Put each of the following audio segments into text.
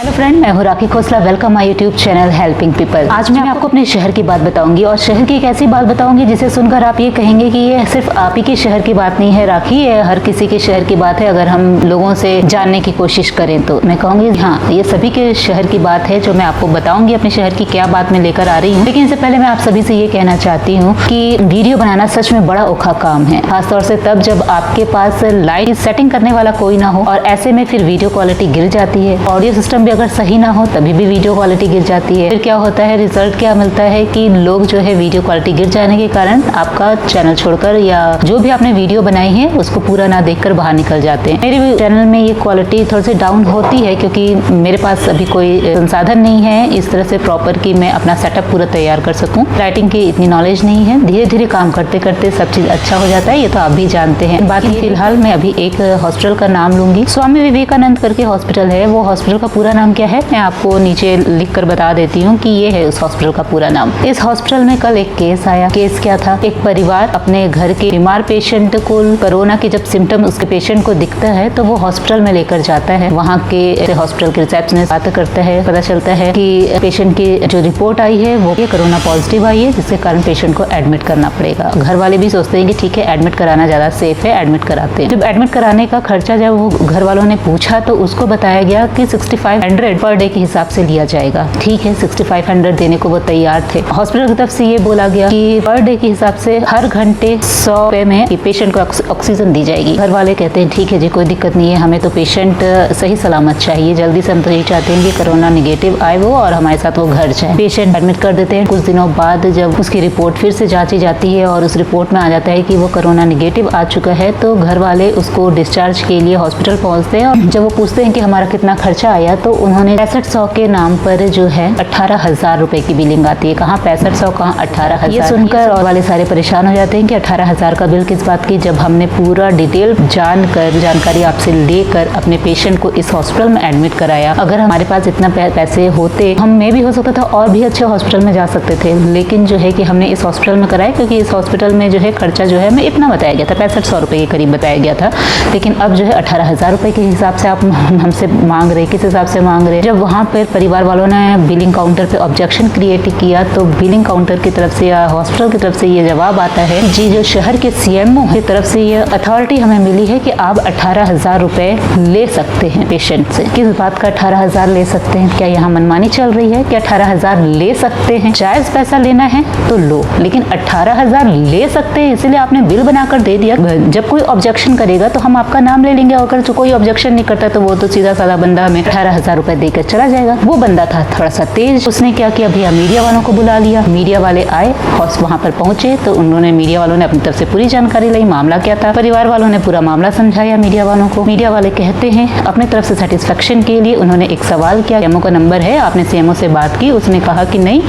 Hello friend, मैं हूँ Rakhi Khosla. Welcome my YouTube channel helping people. आज मैं आपको अपने शहर की बात बताऊंगी और शहर की एक ऐसी बात बताऊंगी जिसे सुनकर आप ये कहेंगे कि ये सिर्फ आप ही के शहर की बात नहीं है राखी, ये हर किसी के शहर की बात है। अगर हम लोगों से जानने की कोशिश करें तो मैं कहूंगी हाँ, ये सभी के शहर की बात है जो मैं आपको बताऊंगी अपने शहर की क्या बात मैं लेकर आ रही हूँ। लेकिन इससे पहले मैं आप सभी से ये कहना चाहती हूँ कि वीडियो बनाना सच में बड़ा औखा काम है, खासतौर से तब जब आपके पास लाइट सेटिंग करने वाला कोई ना हो और ऐसे में फिर वीडियो क्वालिटी गिर जाती है। ऑडियो सिस्टम भी अगर सही ना हो तभी भी वीडियो क्वालिटी गिर जाती है। फिर क्या होता है, रिजल्ट क्या मिलता है कि लोग जो है वीडियो क्वालिटी गिर जाने के कारण आपका चैनल छोड़कर या जो भी आपने वीडियो बनाई है उसको पूरा ना देखकर बाहर निकल जाते हैं। मेरे चैनल में ये क्वालिटी थोड़ी सी डाउन होती है क्योंकि मेरे पास अभी कोई संसाधन नहीं है इस तरह से प्रॉपर कि मैं अपना सेटअप पूरा तैयार कर सकूं। राइटिंग की इतनी नॉलेज नहीं है। धीरे धीरे काम करते करते सब चीज अच्छा हो जाता है, ये तो आप भी जानते हैं। बाकी फिलहाल मैं अभी एक हॉस्पिटल का नाम लूंगी, स्वामी विवेकानंद करके हॉस्पिटल है। वो हॉस्पिटल का पूरा नाम क्या है मैं आपको नीचे लिख कर बता देती हूँ कि ये है उस हॉस्पिटल का पूरा नाम। इस हॉस्पिटल में कल एक केस आया। केस क्या था, एक परिवार अपने घर के बीमार पेशेंट को कोरोना के जब सिम्टम उसके पेशेंट को दिखता है तो वो हॉस्पिटल में लेकर जाता है। वहाँ के हॉस्पिटल के रिसेप्शनिस्ट बात करता है, पता चलता है कि पेशेंट की जो रिपोर्ट आई है वो कोरोना पॉजिटिव आई है, जिसके कारण पेशेंट को एडमिट करना पड़ेगा। घर वाले भी सोचते हैं कि ठीक है एडमिट कराना ज्यादा सेफ है, एडमिट कराते हैं। जब एडमिट कराने का खर्चा जब वो घर वालों ने पूछा तो उसको बताया गया कि 6500 पर डे के हिसाब से लिया जाएगा। ठीक है, 6500 देने को वो तैयार थे। हॉस्पिटल की तरफ से ये बोला गया कि पर डे के हिसाब से हर घंटे 100 रुपए में पेशेंट को ऑक्सीजन दी जाएगी। घर वाले कहते हैं ठीक है जी, कोई दिक्कत नहीं है, हमें तो पेशेंट सही सलामत चाहिए, जल्दी से हम तो यही चाहते हैं कि कोरोना निगेटिव आए वो और हमारे साथ वो घर जाए। पेशेंट एडमिट कर देते हैं। कुछ दिनों बाद जब उसकी रिपोर्ट फिर से जांची जाती है और उस रिपोर्ट में आ जाता है कि वो कोरोना निगेटिव आ चुका है तो घर वाले उसको डिस्चार्ज के लिए हॉस्पिटल पहुंचते हैं। और जब वो पूछते हैं कि हमारा कितना खर्चा आया तो उन्होंने 6500 के नाम पर जो है 18,000 रुपए की बिलिंग आती है। कहाँ 6500, कहाँ 18,000। ये सुनकर और वाले सारे परेशान हो जाते हैं कि 18,000 का बिल किस बात की, जब हमने पूरा डिटेल जानकारी आपसे लेकर अपने पेशेंट को इस हॉस्पिटल में एडमिट कराया। अगर हमारे पास इतना पैसे होते हम में भी हो सकता था और भी अच्छे हॉस्पिटल में जा सकते थे, लेकिन जो है कि हमने इस हॉस्पिटल में कराया क्योंकि इस हॉस्पिटल में जो है खर्चा जो है हमें इतना बताया गया था, 6500 रुपए के करीब बताया गया था। लेकिन अब जो है 18,000 रुपए के हिसाब से आप हमसे मांग रहे, किस हिसाब से मांग रहे। जब वहाँ पर परिवार वालों ने बिलिंग काउंटर पे ऑब्जेक्शन क्रिएट किया तो बिलिंग काउंटर की तरफ से या हॉस्पिटल की तरफ से ये जवाब आता है जी, जो शहर के सीएमओ की तरफ से ये अथॉरिटी हमें मिली है कि आप 18,000 रुपए ले सकते हैं पेशेंट से। किस बात का 18,000 ले सकते हैं? क्या यहाँ मनमानी चल रही है कि 18,000 ले सकते हैं? जायज पैसा लेना है तो लो, लेकिन 18,000 ले सकते हैं इसलिए आपने बिल बनाकर दे दिया। जब कोई ऑब्जेक्शन करेगा तो हम आपका नाम ले लेंगे, अगर जो कोई ऑब्जेक्शन नहीं करता तो वो तो सीधा साधा बंदा हमें 18,000 रुपए देकर चला जाएगा। वो बंदा था थोड़ा सा तेज, उसने क्या किया भैया, मीडिया वालों को बुला लिया। मीडिया वाले आए और वहां पर पहुंचे तो उन्होंने मीडिया वालों ने अपनी तरफ से पूरी जानकारी ली, मामला क्या था। परिवार वालों ने पूरा मामला समझाया मीडिया वालों को। मीडिया वाले कहते हैं अपनी तरफ से सेटिस्फेक्शन के लिए उन्होंने एक सवाल किया, सीएमओ का नंबर है? आपने सीएमओ से बात की? उसने कहा कि नहीं,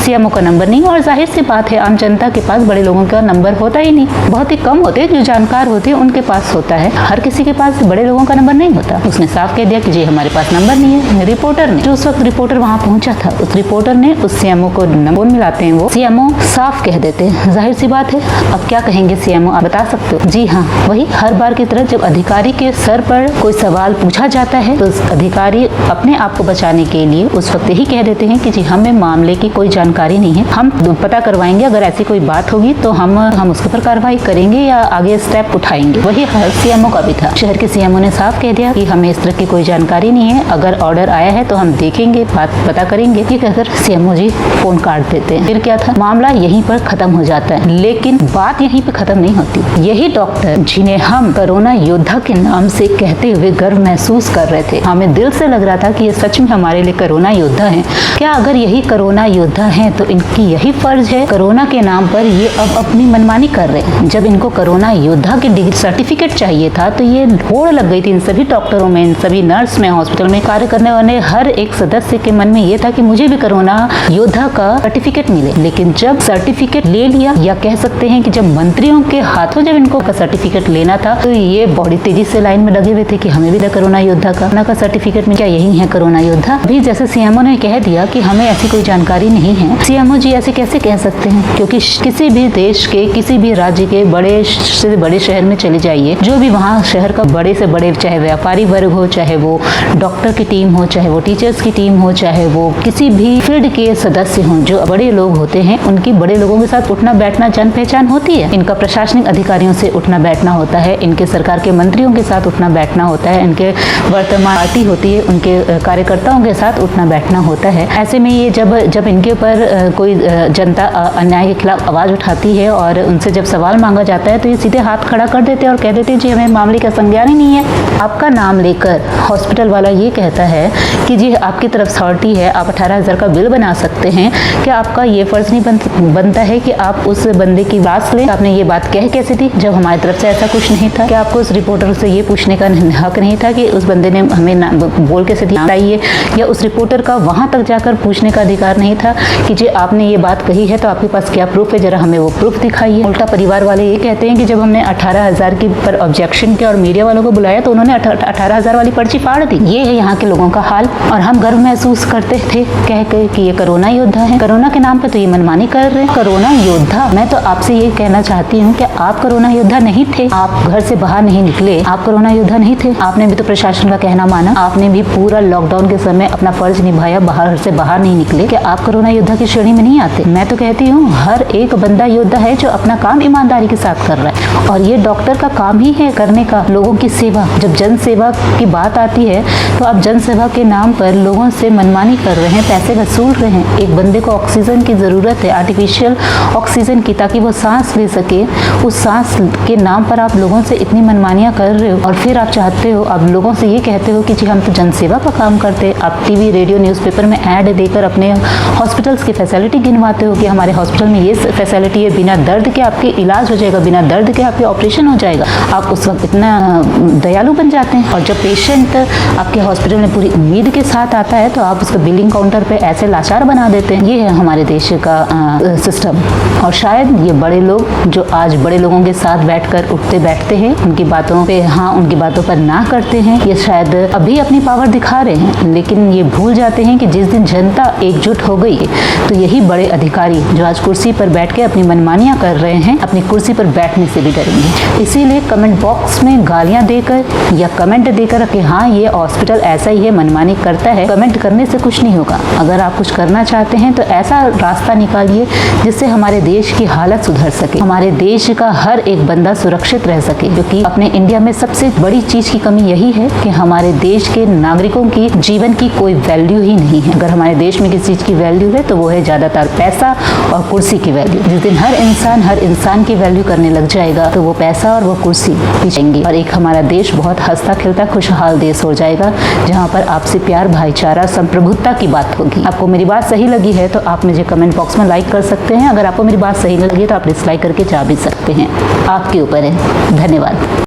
सीएमओ का नंबर नहीं। और जाहिर सी बात है आम जनता के पास बड़े लोगों का नंबर होता ही नहीं, बहुत ही कम होते हैं जो जानकार होते हैं उनके पास होता है, हर किसी के पास बड़े लोगों का नंबर नहीं होता। उसने साफ कह दिया कि जी हमारे पास नंबर नहीं है। रिपोर्टर ने, जो उस वक्त रिपोर्टर वहां पहुंचा था, उस रिपोर्टर ने उस सीएमओ को नंबर मिलाते हैं, वो सीएमओ साफ कह देते हैं। जाहिर सी बात है, अब क्या कहेंगे सीएमओ, आप बता सकते हो? जी हाँ, वही हर बार की तरह जब अधिकारी के सर पर कोई सवाल पूछा जाता है तो अधिकारी अपने आप को बचाने के लिए उस वक्त यही कह देते हैं कि जी हमें मामले की कोई जानकारी नहीं है, हम पता करवाएंगे, अगर ऐसी कोई बात होगी तो हम उसके ऊपर कार्रवाई करेंगे या आगे स्टेप उठाएंगे। वही सीएमओ का भी था। शहर के सीएमओ ने साफ कह दिया कि हमें इस तरह की कोई जानकारी नहीं है, अगर ऑर्डर आया है तो हम देखेंगे, बात पता करेंगे। ये कहकर सीएमओ जी फोन काट देते हैं। फिर क्या था, मामला यहीं पर खत्म हो जाता है। लेकिन बात यहीं पर खत्म नहीं होती। यही डॉक्टर जिन्हें हम कोरोना योद्धा के नाम से कहते हुए गर्व महसूस कर रहे थे, हमें दिल से लग रहा था कि ये सच में हमारे लिए कोरोना योद्धा हैं। क्या अगर यही कोरोना योद्धा हैं तो इनकी यही फर्ज है, कोरोना के नाम पर ये अब अपनी मनमानी कर रहे हैं। जब इनको कोरोना योद्धा के डिग्री सर्टिफिकेट चाहिए था तो ये होड़ लग गई थी इन सभी डॉक्टरों में, इन सभी नर्स में, हॉस्पिटल में कार्य करने वाले हर एक सदस्य के मन में ये था कि मुझे भी कोरोना योद्धा का सर्टिफिकेट मिले। लेकिन जब सर्टिफिकेट ले लिया, या कह सकते हैं कि जब मंत्रियों के हाथों जब इनको का सर्टिफिकेट लेना था तो ये बड़ी तेजी से लाइन में लगे हुए थे कि हमें भी कोरोना योद्धा का सर्टिफिकेट में, क्या यही है कोरोना योद्धा? अभी जैसे सीएमओ ने कह दिया कि हमें ऐसी कोई जानकारी नहीं है। सीएमओ जी ऐसे कैसे कह सकते हैं? क्योंकि किसी भी देश के, किसी भी राज्य के बड़े से बड़े शहर में चले जाइए, जो भी वहाँ शहर का बड़े से बड़े, चाहे व्यापारी वर्ग हो, चाहे वो डॉक्टर की टीम टीम हो, चाहे वो टीचर्स की टीम हो, चाहे वो किसी भी फील्ड के सदस्य हों, जो बड़े लोग होते हैं उनकी बड़े लोगों के साथ उठना बैठना जान पहचान होती है। इनका प्रशासनिक अधिकारियों से उठना बैठना होता है, इनके सरकार के मंत्रियों के साथ उठना बैठना होता है, इनके वर्तमान पार्टी होती है उनके कार्यकर्ताओं के साथ उठना बैठना होता है। ऐसे में ये जब इनके ऊपर कोई जनता अन्याय के खिलाफ आवाज उठाती है और उनसे जब सवाल मांगा जाता है तो ये सीधे हाथ खड़ा कर देते हैं और कह देते हैं जी हमें मामले का संज्ञान ही नहीं है। आपका नाम लेकर हॉस्पिटल वाला ये कहता है कि जी आपकी तरफ अथॉरिटी है, आप 18,000 का बिल बना सकते हैं, क्या आपका ये फर्ज नहीं बनता है कि आप उस बंदे की बात लें? आपने ये बात कह कैसे दी जब हमारी तरफ से ऐसा कुछ नहीं था? क्या आपको उस रिपोर्टर से ये पूछने का हक नहीं था कि उस बंदे ने हमें बोल कैसे दिया है, या उस रिपोर्टर का वहां तक जाकर पूछने का अधिकार नहीं था कि जी आपने ये बात कही है तो आपके पास क्या प्रूफ है, जरा हमें वो प्रूफ दिखाइए। उल्टा परिवार वाले ये कहते हैं कि जब हमने 18,000 की पर ऑब्जेक्शन किया और मीडिया वालों को बुलाया तो उन्होंने 18,000 वाली पर्ची फाड़ दी। ये है यहाँ के लोगों का हाल और हम गर्व महसूस करते थे कह के कि ये कोरोना योद्धा है। कोरोना के नाम पे तो ये मनमानी कर रहे हैं। कोरोना योद्धा, मैं तो आपसे ये कहना चाहती हूँ कि आप कोरोना योद्धा नहीं थे, आप घर से बाहर नहीं निकले, आप कोरोना योद्धा नहीं थे। आपने भी तो प्रशासन का कहना माना, आपने भी पूरा लॉकडाउन के समय अपना फर्ज निभाया, घर से बाहर नहीं निकले, कि आप कोरोना योद्धा की श्रेणी में नहीं आते। मैं तो कहती हूँ हर एक बंदा योद्धा है जो अपना काम ईमानदारी के साथ कर रहा है और ये डॉक्टर का काम ही है करने का, लोगों की सेवा। जब जन सेवा की बात आती है तो आप जन सेवा के नाम पर लोगों से मनमानी कर रहे हैं, पैसे वसूल रहे हैं। एक बंदे को ऑक्सीजन की जरूरत है, आर्टिफिशियल ऑक्सीजन की, ताकि वो सांस ले सके। उस सांस के नाम पर आप लोगों से इतनी मनमानियां कर रहे हो और फिर आप चाहते हो, आप लोगों से ये कहते हो कि जी हम तो जन सेवा का काम करते। आप टीवी रेडियो न्यूज़पेपर में ऐड देकर अपने हॉस्पिटल्स की फैसिलिटी गिनवाते हो कि हमारे हॉस्पिटल में ये फैसिलिटी है, बिना दर्द के आपके इलाज हो जाएगा, बिना दर्द के आपके ऑपरेशन हो जाएगा। आप उस वक्त इतना दयालु बन जाते हैं और जब पेशेंट आपके हॉस्पिटल में पूरी उम्मीद के साथ आता है तो आप उसको बिलिंग काउंटर पे ऐसे लाचार बना देते हैं। ये है हमारे देश का सिस्टम और शायद ये बड़े लोग जो आज बड़े लोगों के साथ बैठकर उठते बैठते हैं, उनकी बातों पे हाँ उनकी बातों पर ना करते हैं, ये शायद अभी अपनी पावर दिखा रहे हैं, लेकिन ये भूल जाते हैं कि जिस दिन जनता एकजुट हो गई तो यही बड़े अधिकारी जो आज कुर्सी पर बैठ के अपनी मनमानियां कर रहे हैं, अपनी कुर्सी पर बैठने से भी डरेंगे। इसीलिए कमेंट बॉक्स में गालियां देकर या कमेंट देकर कि हाँ ये हॉस्पिटल ऐसा ही है, मनमानी करता है, कमेंट करने से कुछ नहीं होगा। अगर आप कुछ करना चाहते हैं तो ऐसा रास्ता निकालिए जिससे हमारे देश की हालत सुधर सके, हमारे देश का हर एक बंदा सुरक्षित रह सके। क्योंकि अपने इंडिया में सबसे बड़ी चीज की कमी यही है कि हमारे देश के नागरिकों की जीवन की कोई वैल्यू ही नहीं है। अगर हमारे देश में किसी चीज की वैल्यू है तो वो है ज्यादातर पैसा और कुर्सी की वैल्यू। जिस दिन हर इंसान की वैल्यू करने लग जाएगा तो वो पैसा और वो कुर्सी पीछेंगे और एक हमारा देश बहुत हंसता खिलता खुशहाल देश हो जाएगा, जहाँ पर आपसी प्यार, भाईचारा, संप्रभुता की बात होगी। आपको मेरी बात सही लगी है तो आप मुझे कमेंट बॉक्स में लाइक कर सकते हैं। अगर आपको मेरी बात सही नहीं लगी तो आप डिसलाइक करके जा भी सकते हैं, आपके ऊपर है। धन्यवाद।